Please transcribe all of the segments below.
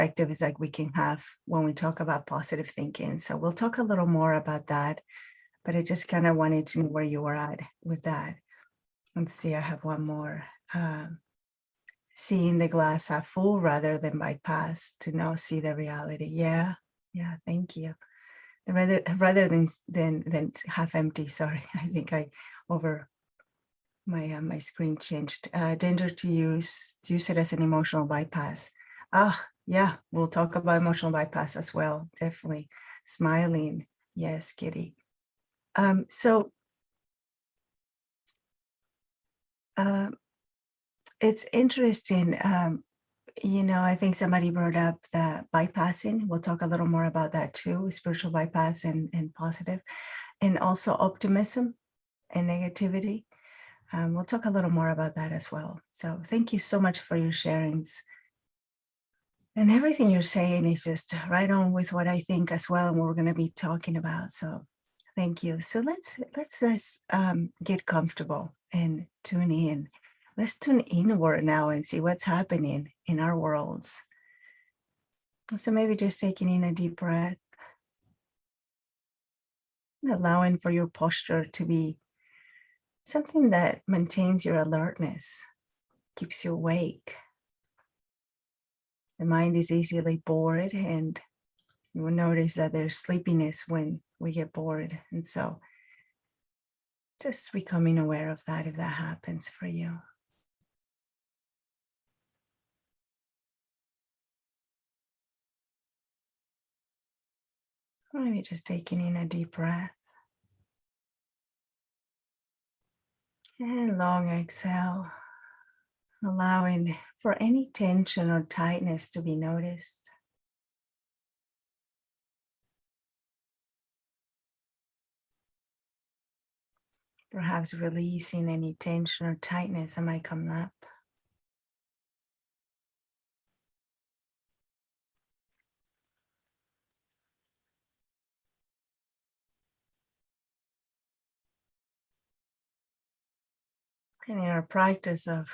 perspectives that we can have when we talk about positive thinking. So we'll talk a little more about that, but I just kind of wanted to know where you were at with that. Let's see, I have one more. Seeing the glass half full rather than bypass to now see the reality. Yeah, yeah, thank you. Rather than half empty. Sorry, I think I over my screen changed. Danger to use it as an emotional bypass. Ah, yeah, we'll talk about emotional bypass as well. Definitely smiling. Yes, Kitty. So uh, it's interesting. I think somebody brought up the bypassing. We'll talk a little more about that too, spiritual bypass and positive, and also optimism and negativity. We'll talk a little more about that as well. So thank you so much for your sharings. And everything you're saying is just right on with what I think as well, and what we're going to be talking about. So thank you. So let's get comfortable and tune in. Let's tune inward now and see what's happening in our worlds. So maybe just taking in a deep breath, allowing for your posture to be something that maintains your alertness, keeps you awake. The mind is easily bored, and you will notice that there's sleepiness when we get bored. And so just becoming aware of that if that happens for you. Or maybe just taking in a deep breath and long exhale, allowing for any tension or tightness to be noticed. Perhaps releasing any tension or tightness that might come up. And in our practice of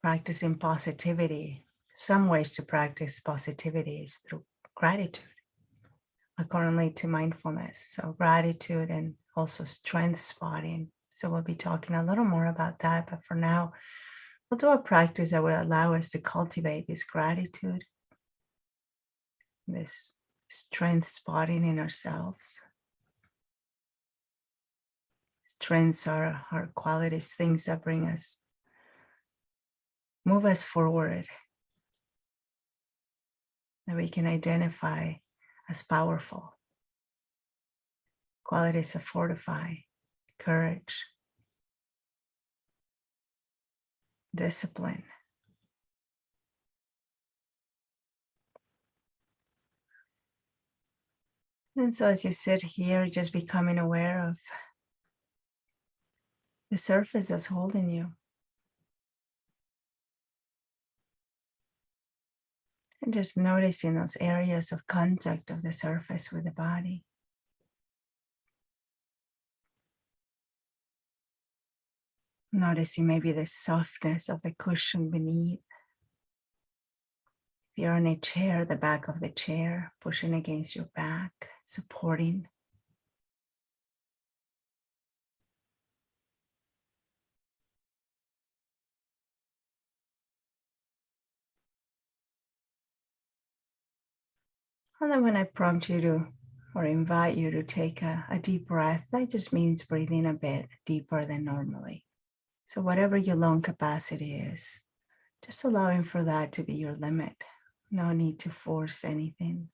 practicing positivity, some ways to practice positivity is through gratitude, accordingly to mindfulness. So gratitude and also strength spotting. So we'll be talking a little more about that. But for now, we'll do a practice that will allow us to cultivate this gratitude, this strength spotting in ourselves. Strengths are our qualities, things that bring us, move us forward, that we can identify as powerful. Qualities that fortify, courage, discipline. And so as you sit here, just becoming aware of the surface that's holding you. And just noticing those areas of contact of the surface with the body. Noticing maybe the softness of the cushion beneath. If you're in a chair, the back of the chair, pushing against your back, supporting. And then when I prompt you to, or invite you to take a deep breath, that just means breathing a bit deeper than normally. So whatever your lung capacity is, just allowing for that to be your limit. No need to force anything.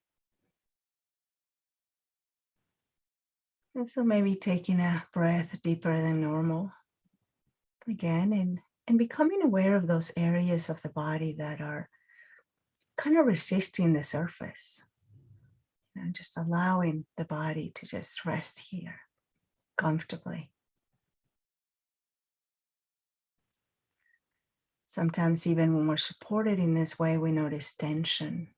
And so maybe taking a breath deeper than normal again, and becoming aware of those areas of the body that are kind of resisting the surface. Just allowing the body to just rest here comfortably. Sometimes even when we're supported in this way, we notice tension.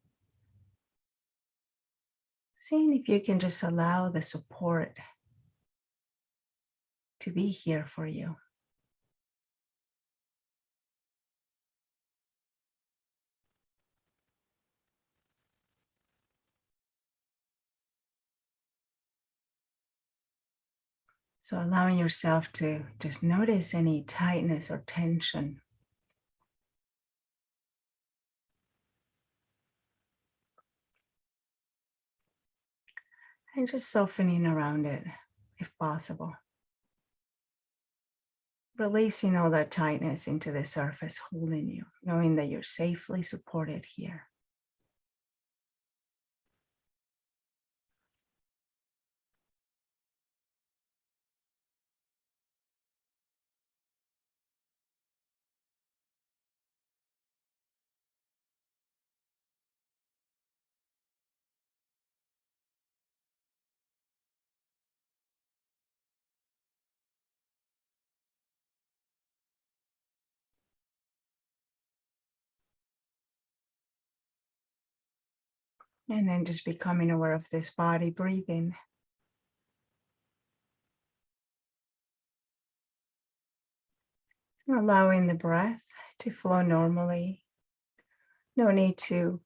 Seeing if you can just allow the support to be here for you. So allowing yourself to just notice any tightness or tension and just softening around it if possible. Releasing all that tightness into the surface holding you, knowing that you're safely supported here. And then just becoming aware of this body breathing, allowing the breath to flow normally. No need to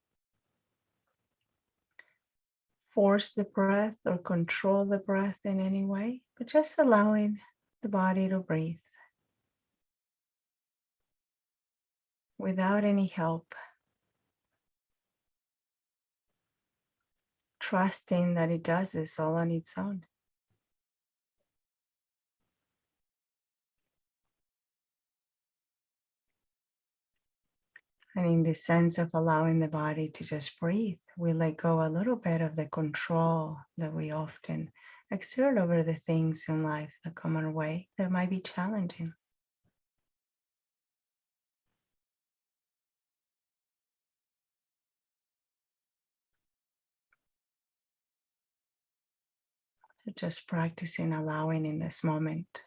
force the breath or control the breath in any way, but just allowing the body to breathe without any help, trusting that it does this all on its own. And in this sense of allowing the body to just breathe, we let go a little bit of the control that we often exert over the things in life that come our way that might be challenging. So just practicing allowing in this moment.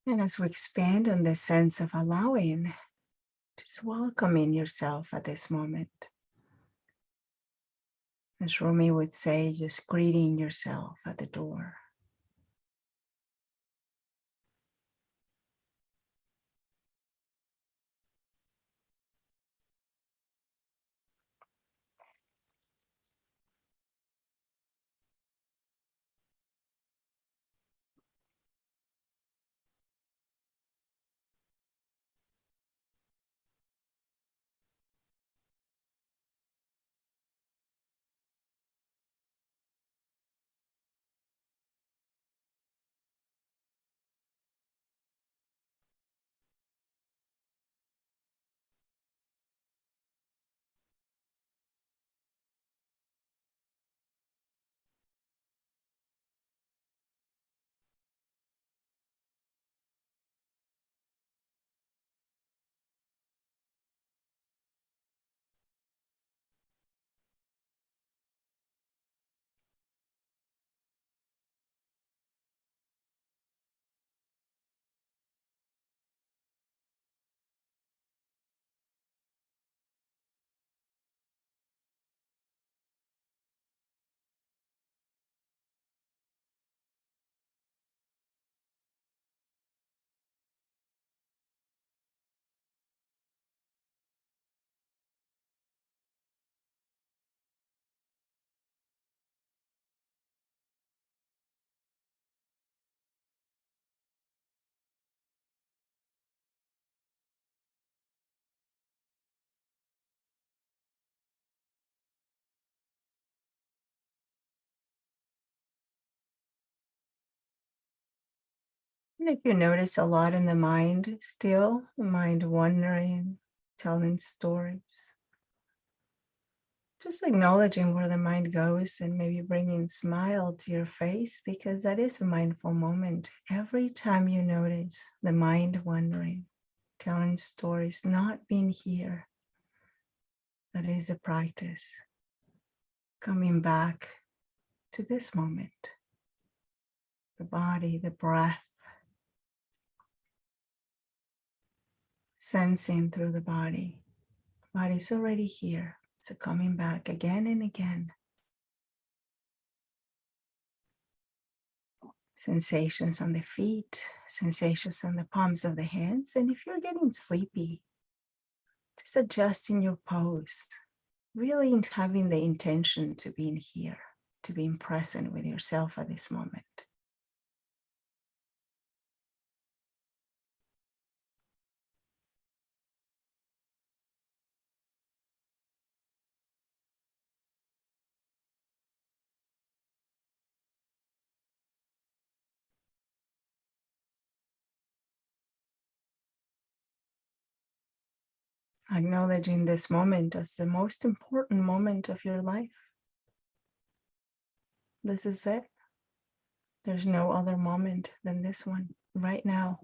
And as we expand on the sense of allowing, just welcoming yourself at this moment. As Rumi would say, just greeting yourself at the door. And if you notice a lot in the mind still, the mind wandering, telling stories, just acknowledging where the mind goes and maybe bringing smile to your face because that is a mindful moment. Every time you notice the mind wandering, telling stories, not being here, that is a practice. Coming back to this moment, the body, the breath, sensing through the body. Body's already here. So coming back again and again. Sensations on the feet, sensations on the palms of the hands. And if you're getting sleepy, just adjusting your pose, really having the intention to being here, to being present with yourself at this moment. Acknowledging this moment as the most important moment of your life. This is it. There's no other moment than this one right now.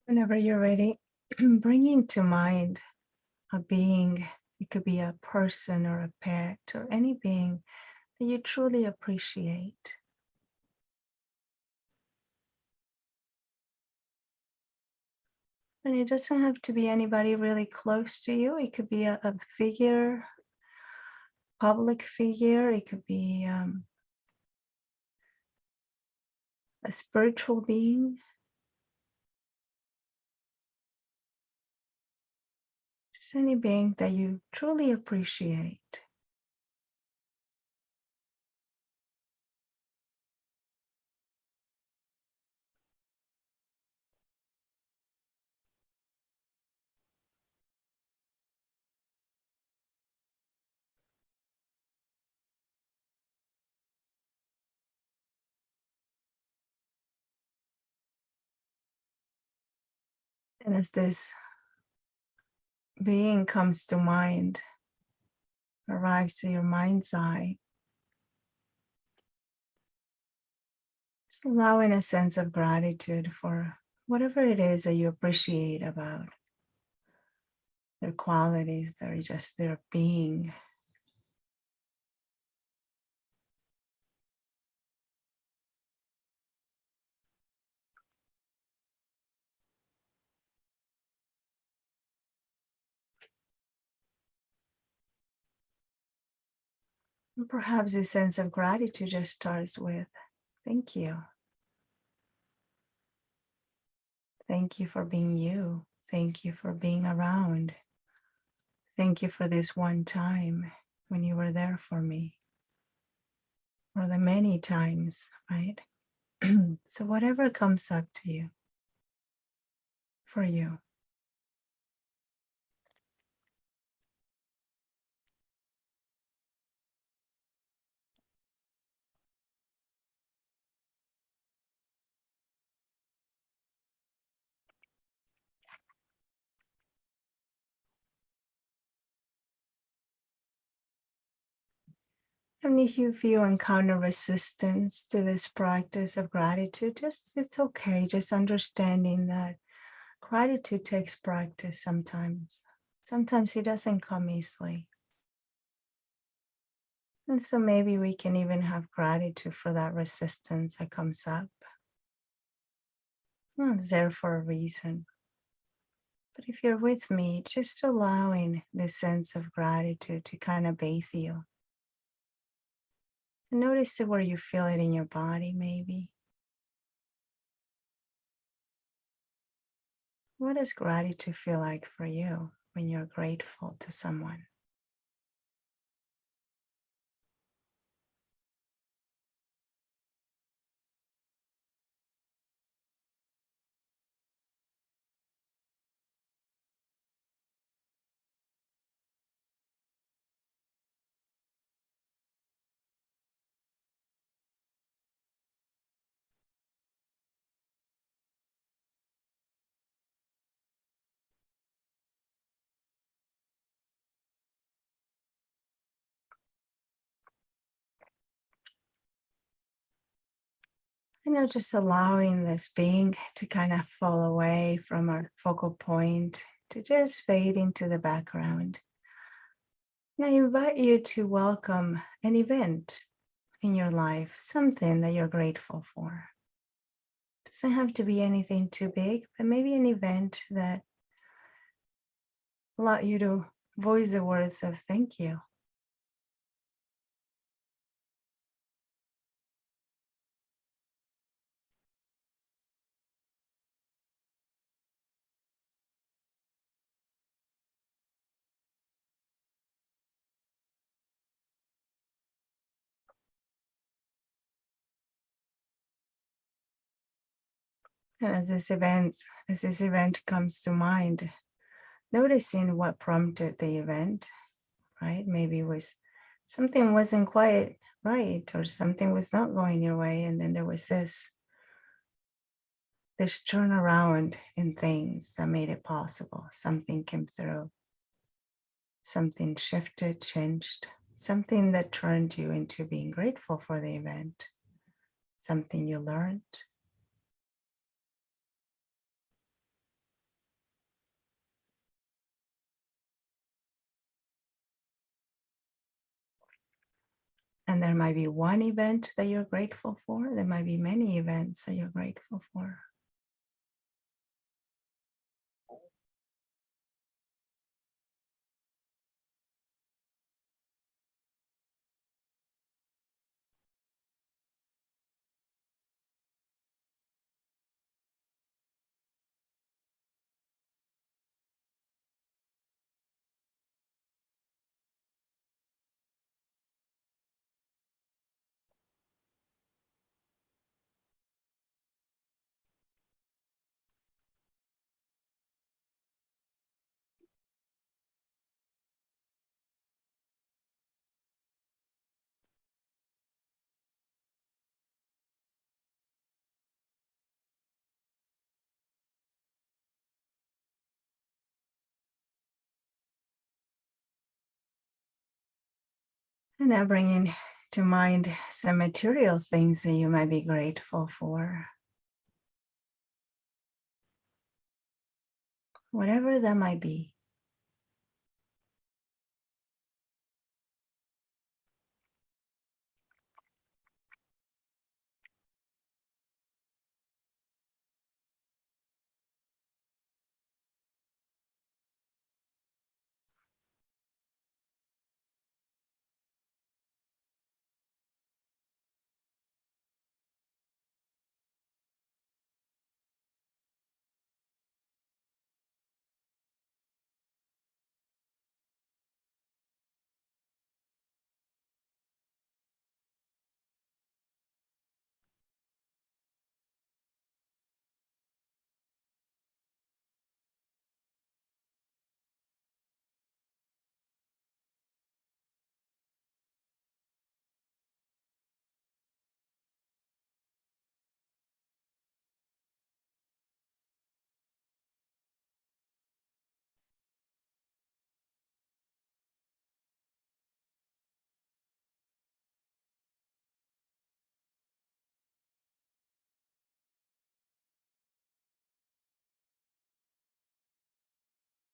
Whenever you're ready. bringing to mind a being. It could be a person or a pet or any being that you truly appreciate. And it doesn't have to be anybody really close to you. It could be a figure, public figure. It could be a spiritual being, just any being that you truly appreciate. And as this being comes to mind, arrives to your mind's eye, just allowing a sense of gratitude for whatever it is that you appreciate about their qualities, their just their being. And perhaps this sense of gratitude just starts with thank you. Thank you for being you. Thank you for being around. Thank you for this one time when you were there for me, or the many times, right? So, whatever comes up to you, for you. And if you feel encounter resistance to this practice of gratitude, just it's okay. Just understanding that gratitude takes practice sometimes. Sometimes it doesn't come easily. And so maybe we can even have gratitude for that resistance that comes up. Well, it's there for a reason. But if you're with me, just allowing this sense of gratitude to kind of bathe you. And notice where you feel it in your body, maybe. What does gratitude feel like for you when you're grateful to someone? Just allowing this being to kind of fall away from our focal point, to just fade into the background. And I invite you to welcome an event in your life, something that you're grateful for. Doesn't have to be anything too big, but maybe an event that allowed you to voice the words of thank you. And as this event comes to mind, noticing what prompted the event, right? Maybe it was something wasn't quite right, or something was not going your way, and then there was this turnaround in things that made it possible. Something came through, something shifted, changed, something that turned you into being grateful for the event, something you learned. And there might be one event that you're grateful for. There might be many events that you're grateful for. And now bringing to mind some material things that you might be grateful for, whatever that might be.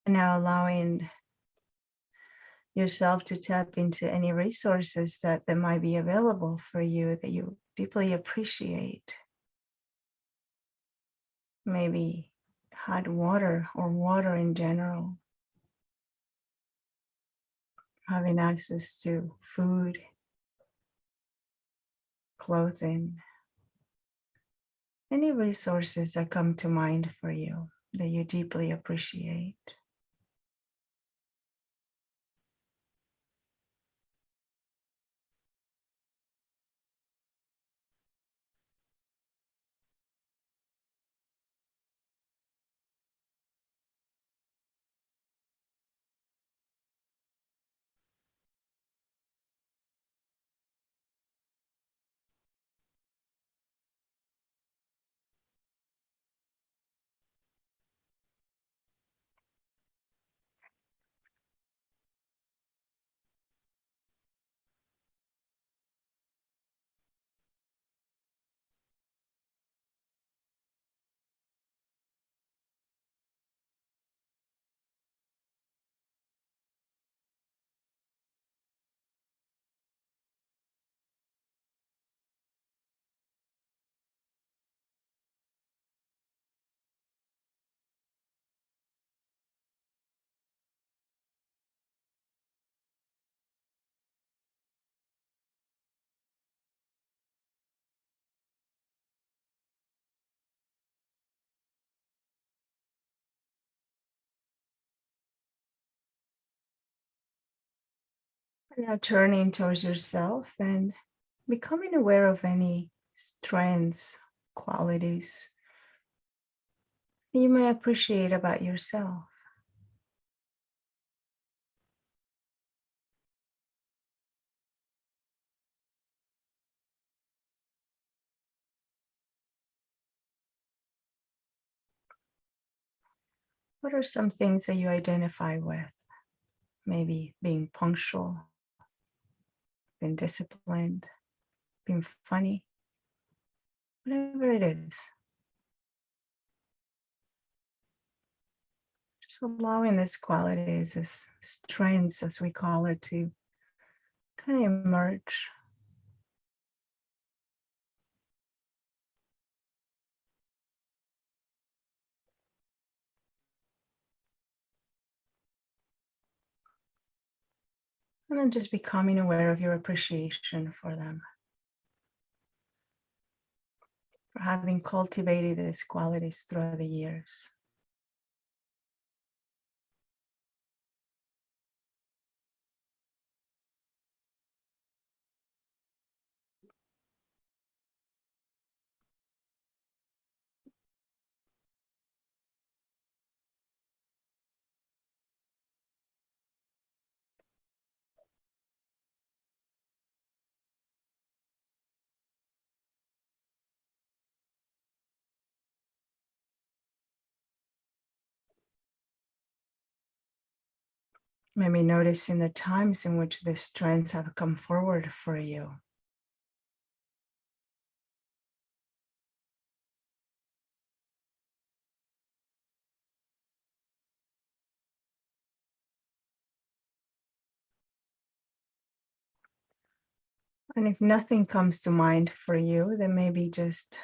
And now allowing yourself to tap into any resources that might be available for you that you deeply appreciate. Maybe hot water or water in general, having access to food, clothing, any resources that come to mind for you that you deeply appreciate. Now turning towards yourself and becoming aware of any strengths, qualities that you may appreciate about yourself. What are some things that you identify with? Maybe being punctual, being disciplined, being funny, whatever it is. Just allowing these qualities, this strengths, as we call it, to kind of emerge And then just becoming aware of your appreciation for them, for having cultivated these qualities throughout the years. Maybe noticing the times in which the strengths have come forward for you. And if nothing comes to mind for you, then maybe just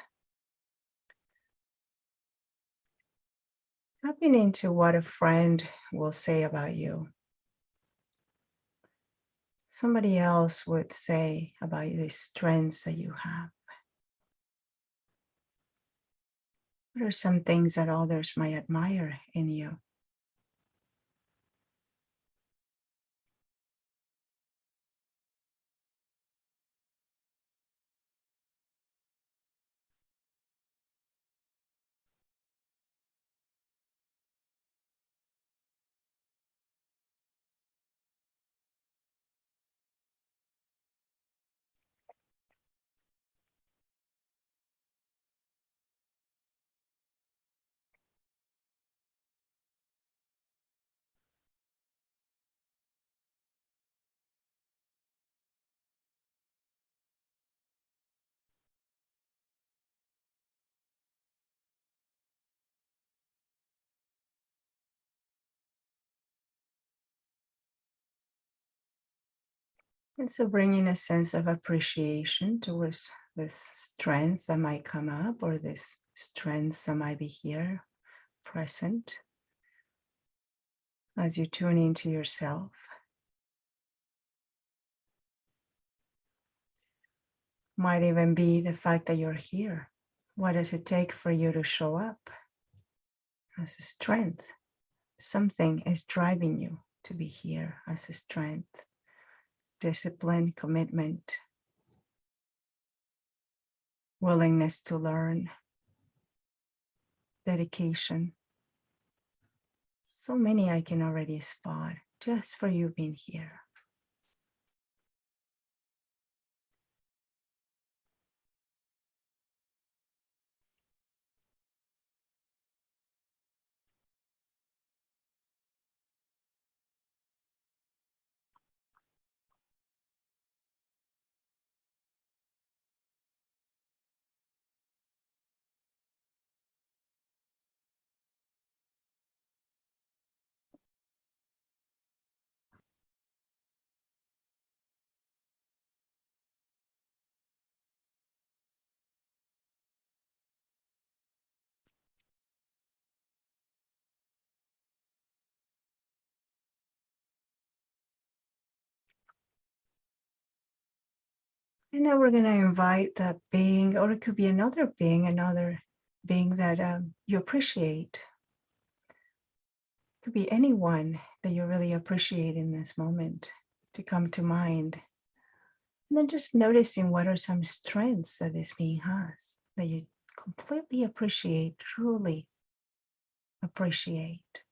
tapping into what a friend will say about you. Somebody else would say about the strengths that you have. What are some things that others might admire in you? And so bringing a sense of appreciation towards this strength that might come up, or this strengths that might be here present as you tune into yourself. Might even be the fact that you're here. What does it take for you to show up as a strength? Something is driving you to be here as a strength. Discipline, commitment, willingness to learn, dedication. So many I can already spot just for you being here. And now we're going to invite that being, or it could be another being that you appreciate. It could be anyone that you really appreciate in this moment to come to mind. And then just noticing what are some strengths that this being has that you completely appreciate, truly appreciate.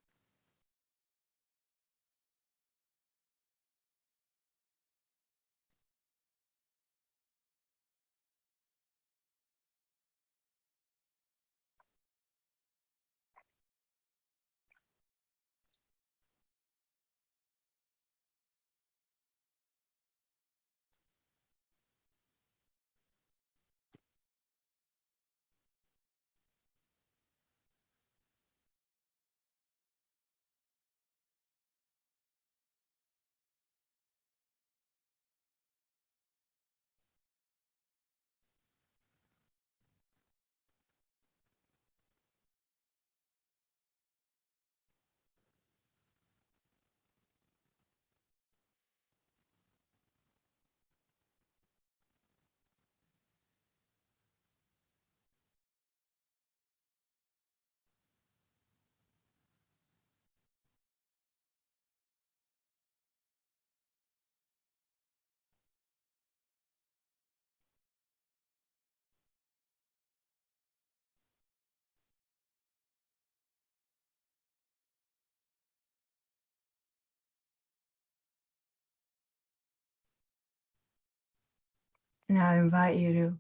Now I invite you to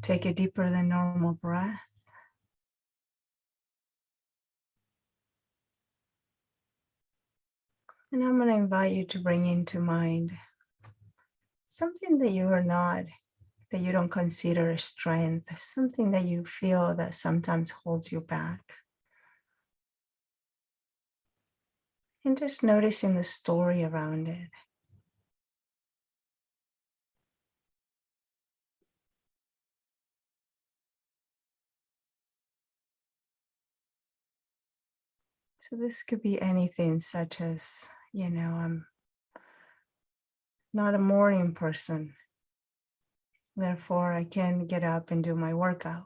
take a deeper than normal breath. And I'm going to invite you to bring into mind something that you are not, that you don't consider a strength, something that you feel that sometimes holds you back. And just noticing the story around it. So this could be anything such as, I'm not a morning person. Therefore, I can get up and do my workout.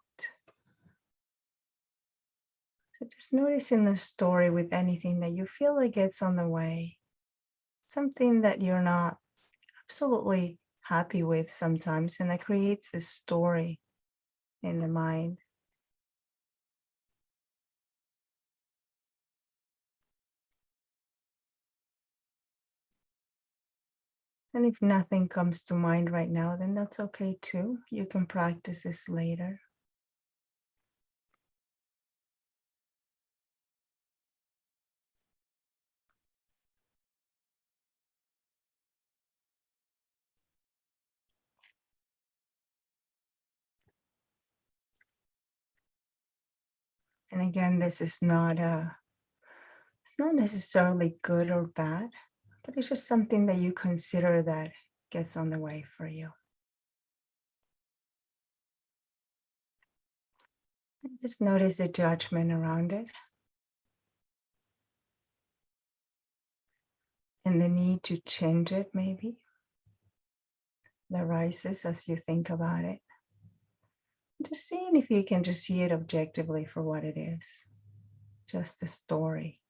So just noticing the story with anything that you feel like gets on the way, something that you're not absolutely happy with sometimes, and that creates this story in the mind. And if nothing comes to mind right now, then that's okay too. You can practice this later. And again, this is not it's not necessarily good or bad, but it's just something that you consider that gets on the way for you. And just notice the judgment around it and the need to change it, maybe, that rises as you think about it. Just seeing if you can just see it objectively for what it is, just a story.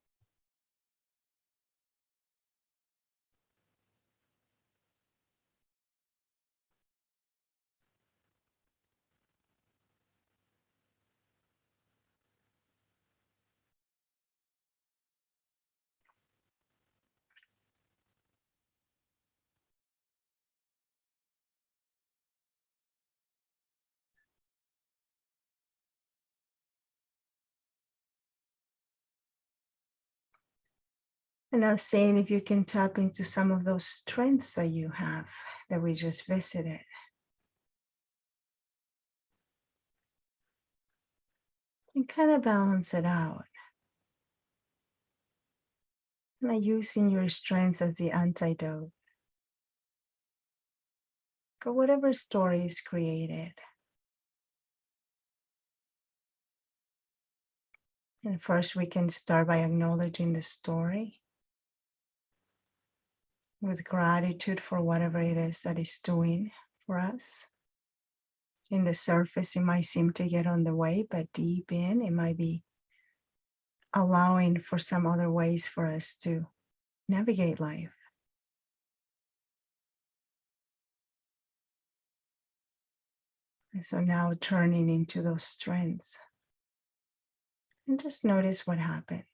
And now seeing if you can tap into some of those strengths that you have that we just visited. And kind of balance it out. Not using your strengths as the antidote for whatever story is created. And first, we can start by acknowledging the story with gratitude for whatever it is that is doing for us. In the surface, it might seem to get on the way, but deep in, it might be allowing for some other ways for us to navigate life. And so now turning into those strengths and just notice what happens.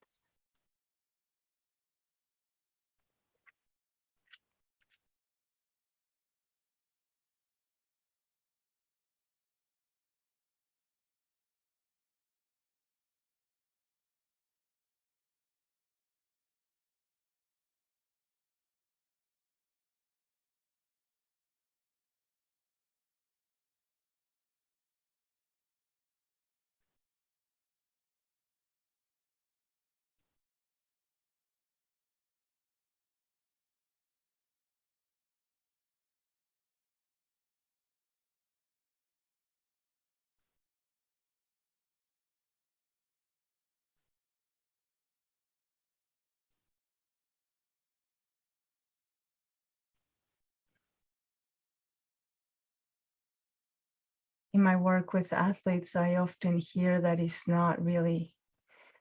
In my work with athletes, I often hear that it's not really,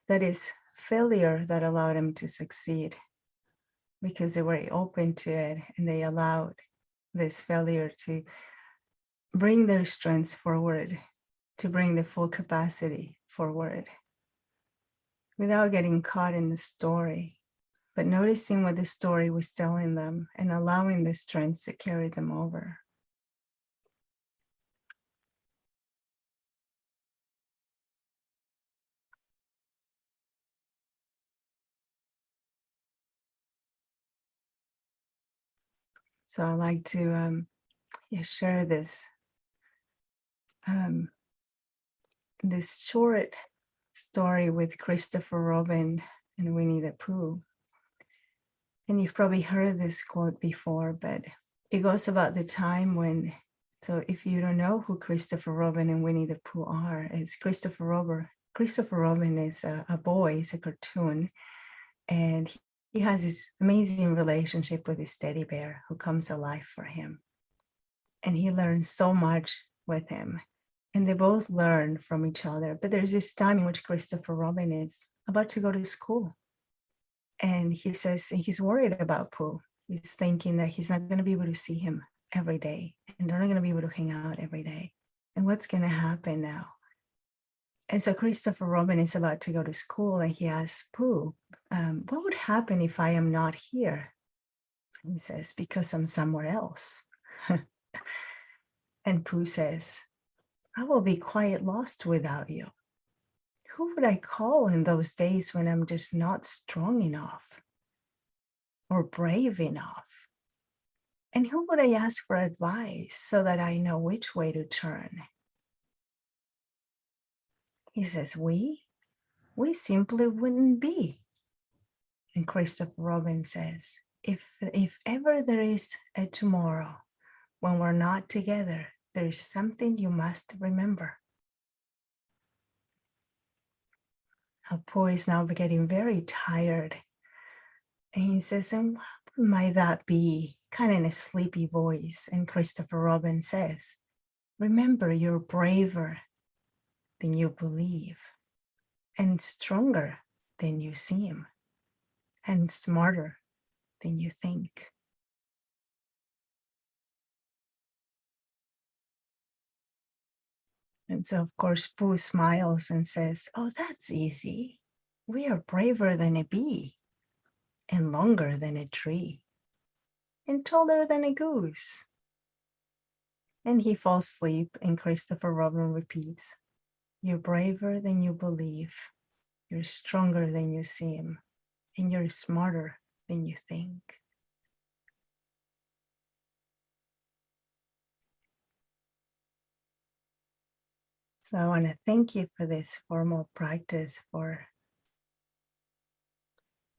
that is failure that allowed them to succeed because they were open to it and they allowed this failure to bring their strengths forward, to bring the full capacity forward without getting caught in the story, but noticing what the story was telling them and allowing the strengths to carry them over. So I like to share um, this short story with Christopher Robin and Winnie the Pooh. And you've probably heard this quote before, but it goes about the time when, so if you don't know who Christopher Robin and Winnie the Pooh are, it's Christopher Robin. Christopher Robin is a boy, it's a cartoon, and he has this amazing relationship with his teddy bear who comes alive for him. And he learns so much with him. And they both learn from each other. But there's this time in which Christopher Robin is about to go to school. And he says he's worried about Pooh. He's thinking that he's not going to be able to see him every day. And they're not going to be able to hang out every day. And what's going to happen now? And so Christopher Robin is about to go to school and he asks Pooh, what would happen if I am not here? And he says, because I'm somewhere else. And Pooh says, I will be quite lost without you. Who would I call in those days when I'm just not strong enough or brave enough? And who would I ask for advice so that I know which way to turn? He says, we simply wouldn't be. And Christopher Robin says, if ever there is a tomorrow when we're not together, there is something you must remember. Pooh is now getting very tired. And he says, and what might that be? Kind of in a sleepy voice. And Christopher Robin says, remember, you're braver than you believe, and stronger than you seem, and smarter than you think. And so, of course, Pooh smiles and says, oh, that's easy. We are braver than a bee, and longer than a tree, and taller than a goose. And he falls asleep, and Christopher Robin repeats, you're braver than you believe, you're stronger than you seem, and you're smarter than you think. So I want to thank you for this formal practice, for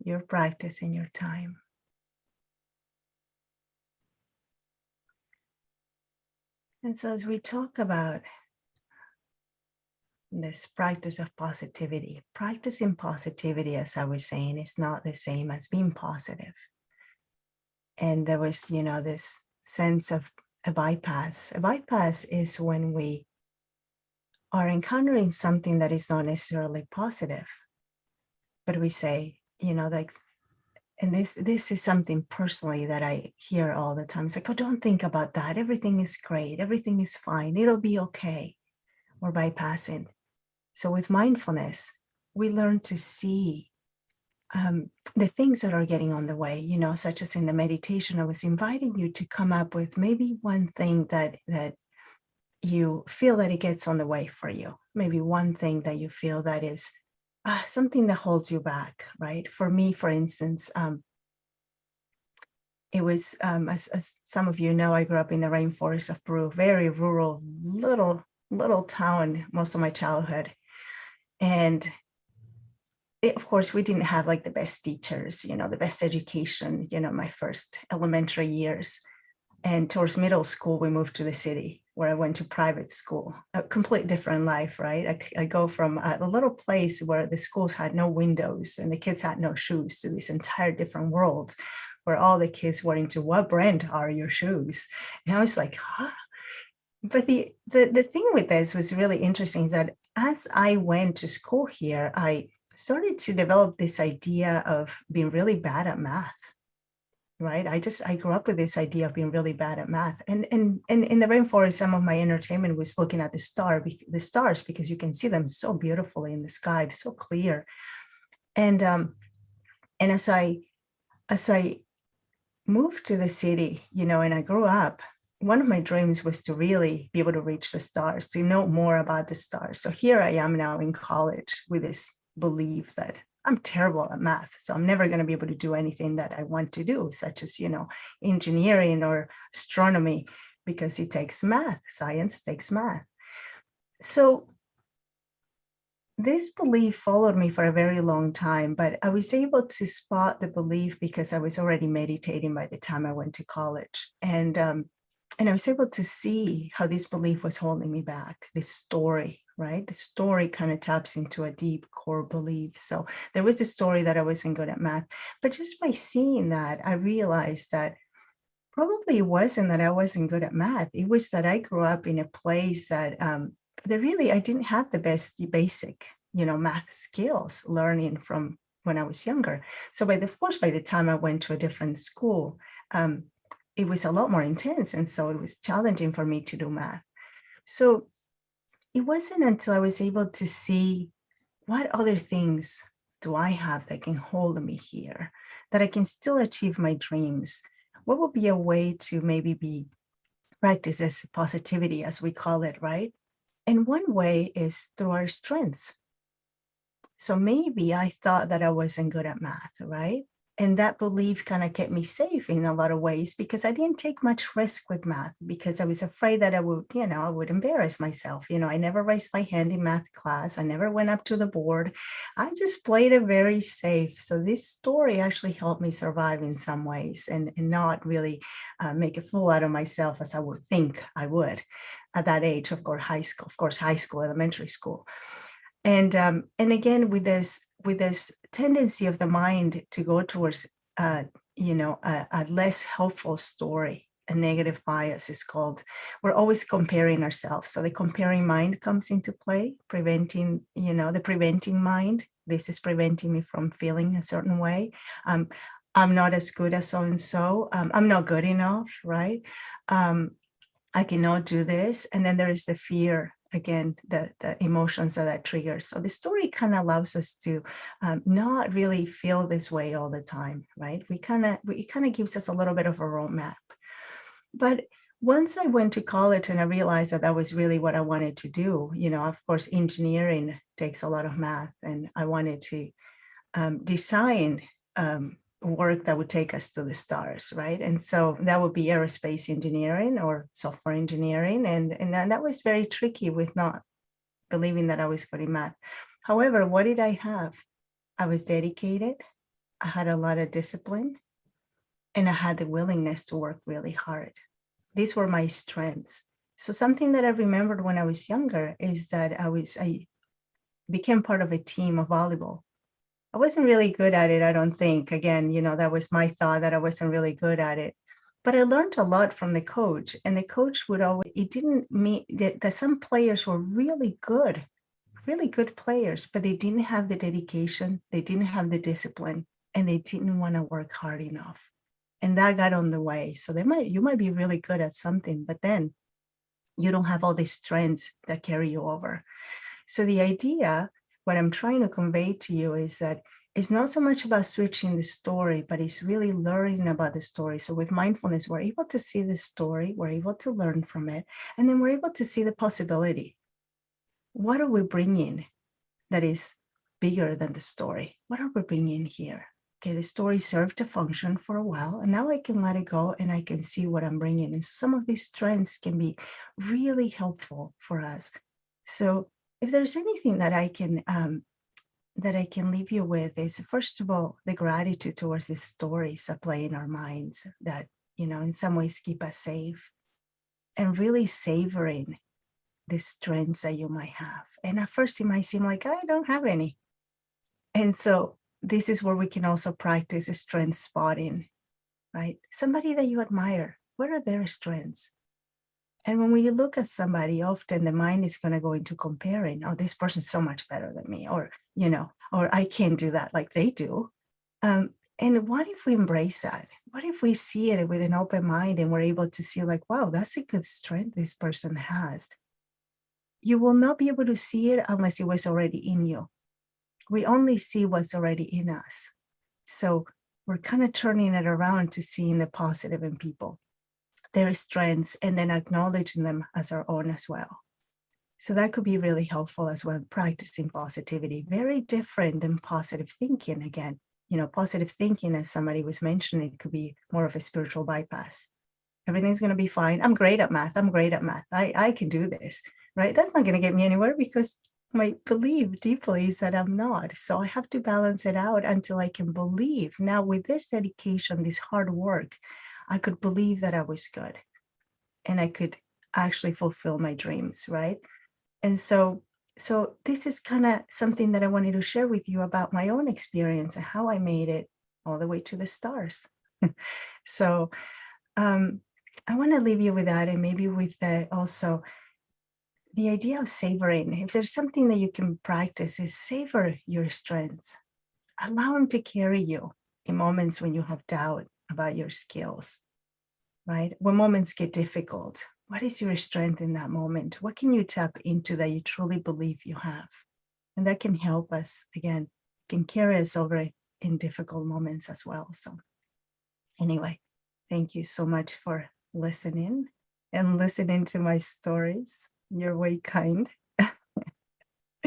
your practice and your time. And so as we talk about this practice of positivity, practicing positivity, as I was saying, is not the same as being positive. And there was, this sense of a bypass. A bypass is when we are encountering something that is not necessarily positive, but we say, like, and this is something personally that I hear all the time. It's like, oh, don't think about that. Everything is great. Everything is fine. It'll be okay. We're bypassing. So with mindfulness, we learn to see the things that are getting on the way, such as in the meditation, I was inviting you to come up with maybe one thing that you feel that it gets on the way for you. Maybe one thing that you feel that is something that holds you back, right? For me, for instance, it was, as some of you know, I grew up in the rainforest of Peru, very rural, little town most of my childhood. And of course, we didn't have like the best teachers, the best education, my first elementary years. And towards middle school, we moved to the city where I went to private school, a complete different life, right? I go from a little place where the schools had no windows and the kids had no shoes to this entire different world where all the kids were into, what brand are your shoes? And I was like, huh? But the thing with this was really interesting is that as I went to school here, I started to develop this idea of being really bad at math. Right. I grew up with this idea of being really bad at math. And in the rainforest, some of my entertainment was looking at the stars, because you can see them so beautifully in the sky, so clear. And as I moved to the city, and I grew up, one of my dreams was to really be able to reach the stars, to know more about the stars. So here I am now in college with this belief that I'm terrible at math, so I'm never going to be able to do anything that I want to do, such as, engineering or astronomy, because it takes math. Science takes math. So this belief followed me for a very long time, but I was able to spot the belief because I was already meditating by the time I went to college. And I was able to see how this belief was holding me back, this story, right? The story kind of taps into a deep core belief. So there was a story that I wasn't good at math, but just by seeing that, I realized that probably it wasn't that I wasn't good at math. It was that I grew up in a place that really I didn't have the best basic, math skills learning from when I was younger. So of course, by the time I went to a different school, um, it was a lot more intense, and so it was challenging for me to do math. So it wasn't until I was able to see what other things do I have that can hold me here, that I can still achieve my dreams. What would be a way to maybe be practice as positivity, as we call it, right? And one way is through our strengths. So maybe I thought that I wasn't good at math, right? And that belief kind of kept me safe in a lot of ways because I didn't take much risk with math because I was afraid that I would embarrass myself. I never raised my hand in math class. I never went up to the board. I just played it very safe. So this story actually helped me survive in some ways and not really make a fool out of myself as I would think I would at that age, high school, elementary school. And again, with this tendency of the mind to go towards a less helpful story, a negative bias is called. We're always comparing ourselves, so the comparing mind comes into play, the preventing mind. This is preventing me from feeling a certain way. um, I'm not as good as so and so. I'm not good enough, right? um, I cannot do this. And then there is the fear, again, the emotions that triggers. So the story kind of allows us to not really feel this way all the time, right? It kind of gives us a little bit of a roadmap. But once I went to college and I realized that that was really what I wanted to do, of course, engineering takes a lot of math, and I wanted to design work that would take us to the stars, right? And so that would be aerospace engineering or software engineering. And that was very tricky with not believing that I was good in math. However, what did I have? I was dedicated. I had a lot of discipline, and I had the willingness to work really hard. These were my strengths. So something that I remembered when I was younger is that I became part of a team of volleyball. I wasn't really good at it, I don't think. Again, that was my thought that I wasn't really good at it. But I learned a lot from the coach, and the coach would always, it didn't mean that some players were really good players, but they didn't have the dedication, they didn't have the discipline, and they didn't want to work hard enough. And that got on the way. So you might be really good at something, but then you don't have all these strengths that carry you over. So the idea, what I'm trying to convey to you is that it's not so much about switching the story, but it's really learning about the story. So with mindfulness, we're able to see the story, we're able to learn from it, and then we're able to see the possibility. What are we bringing that is bigger than the story? What are we bringing here? Okay, the story served a function for a while, and now I can let it go and I can see what I'm bringing. And some of these trends can be really helpful for us. So if there's anything that I can leave you with is, first of all, the gratitude towards these stories that play in our minds that, in some ways keep us safe, and really savoring the strengths that you might have. And at first it might seem like I don't have any. And so this is where we can also practice strength spotting, right? Somebody that you admire, what are their strengths? And when we look at somebody, often the mind is going to go into comparing. Oh, this person's so much better than me, or I can't do that like they do. And what if we embrace that? What if we see it with an open mind and we're able to see, like, wow, that's a good strength this person has? You will not be able to see it unless it was already in you. We only see what's already in us. So we're kind of turning it around to seeing the positive in people, their strengths, and then acknowledging them as our own as well. So that could be really helpful as well, practicing positivity. Very different than positive thinking again. Positive thinking, as somebody was mentioning, could be more of a spiritual bypass. Everything's going to be fine. I'm great at math. I'm great at math. I can do this, right? That's not going to get me anywhere because my belief deeply is that I'm not. So I have to balance it out until I can believe. Now, with this dedication, this hard work, I could believe that I was good and I could actually fulfill my dreams, right? And so this is kind of something that I wanted to share with you about my own experience and how I made it all the way to the stars. So um, I want to leave you with that, and maybe with also the idea of savoring. If there's something that you can practice, is savor your strengths. Allow them to carry you in moments when you have doubt about your skills, right? When moments get difficult, what is your strength in that moment? What can you tap into that you truly believe you have? And that can help us, again, can carry us over in difficult moments as well. So, anyway, thank you so much for listening and listening to my stories. You're way kind.